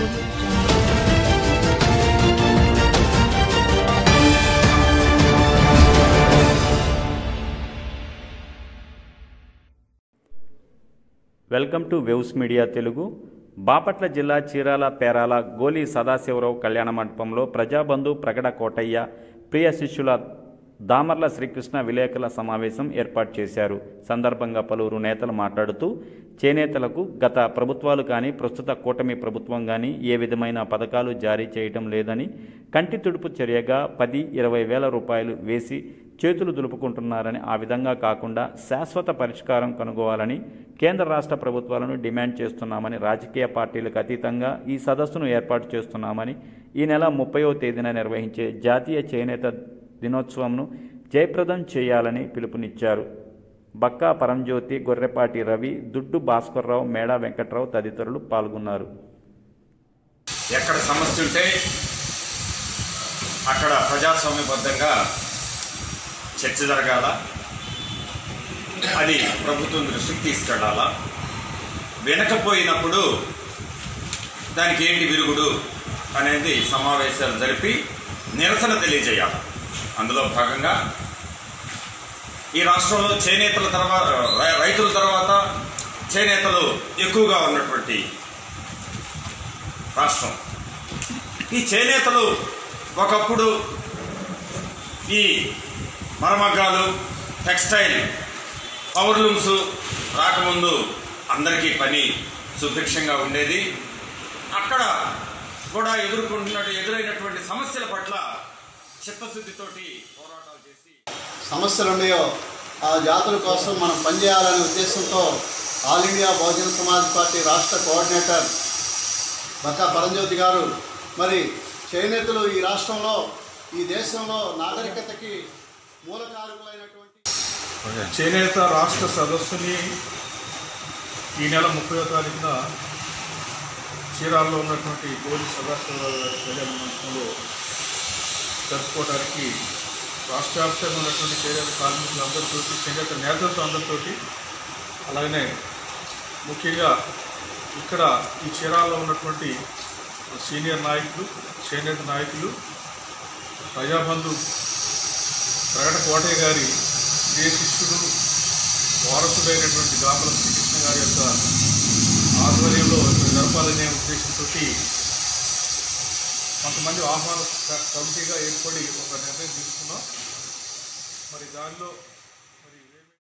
Welcome to waves media Telugu. Bapatla జిల్లా చీరాల పేరాల గోలి సదాశివరావు కళ్యాణ మండపంలో ప్రజాబంధు ప్రగడ కోటయ్య ప్రియ శిష్యుల దామర్ల శ్రీకృష్ణ విలేకరుల సమావేశం ఏర్పాటు చేశారు. సందర్భంగా పలువురు నేతలు మాట్లాడుతూ చేనేతలకు గత ప్రభుత్వాలు కానీ ప్రస్తుత కూటమి ప్రభుత్వం కానీ ఏ విధమైన పథకాలు జారీ చేయడం లేదని, కంటి తుడుపు చర్యగా 10-20 వేల రూపాయలు వేసి చేతులు దులుపుకుంటున్నారని, ఆ విధంగా కాకుండా శాశ్వత పరిష్కారం కనుగోవాలని కేంద్ర రాష్ట్ర ప్రభుత్వాలను డిమాండ్ చేస్తున్నామని, రాజకీయ పార్టీలకు అతీతంగా ఈ సదస్సును ఏర్పాటు చేస్తున్నామని, ఈ నెల 30వ తేదీన నిర్వహించే జాతీయ చేనేత దినోత్సవంను జయప్రదం చేయాలని పిలుపునిచ్చారు. బక్కా పరంజ్యోతి, గొర్రెపాటి రవి, దుడ్డు భాస్కర్రావు, మేడా వెంకట్రావు తదితరులు పాల్గొన్నారు. ఎక్కడ సమస్య ఉంటే అక్కడ ప్రజాస్వామ్యబద్ధంగా చర్చ జరగాల, అది ప్రభుత్వం దృష్టికి తీసుకెళ్లాలా. వినకపోయినప్పుడు దానికి ఏంటి విరుగుడు అనేది సమావేశాలు జరిపి నిరసన తెలియజేయాలి. అందులో భాగంగా ఈ రాష్ట్రంలో చేనేతల తర్వాత రైతుల తర్వాత చేనేతలు ఎక్కువగా ఉన్నటువంటి రాష్ట్రం. ఈ చేనేతలు ఒకప్పుడు ఈ మరమగ్గాలు, టెక్స్టైల్, పవర్లూమ్స్ రాకముందు అందరికీ పని సుభిక్షంగా ఉండేది. అక్కడ కూడా ఎదురైనటువంటి సమస్యల పట్ల చిత్తశుద్ధితోటి పోరాటాలు చేసి సమస్యలు ఉన్నాయో ఆ జాతుల కోసం మనం పనిచేయాలనే ఉద్దేశంతో all India Bahujan Samaj party రాష్ట్ర కోఆర్డినేటర్ బక్కా పరంజ్యోతి గారు మరి చేనేతలు ఈ రాష్ట్రంలో, ఈ దేశంలో నాగరికతకి మూలకారకులైనటువంటి చేనేత రాష్ట్ర సదస్సుని ఈ నెల 30వ తారీఖున చీరాల్లో ఉన్నటువంటి గోలి సదాశివరావు కళ్యాణ మండపంలో జరుపుకోవడానికి రాష్ట్ర వ్యాప్తంగా ఉన్నటువంటి చేనేత కార్మికులందరితో, చేనేత నేతలతో అందరితోటి, అలాగనే ముఖ్యంగా ఇక్కడ ఈ చీరాల్లో ఉన్నటువంటి సీనియర్ నాయకులు, చేనేత నాయకులు, ప్రజాబంధు ప్రగడ కోటయ్య గారి ప్రియ శిష్యుడు, వారసుడైనటువంటి దామర్ల శ్రీకృష్ణ గారి యొక్క ఆధ్వర్యంలో జరపాలనే ఉద్దేశంతో కొంతమంది ఆహ్వాన కమిటీగా ఏర్పడి ఒక నిర్ణయం తీసుకున్నాం. మరి దానిలో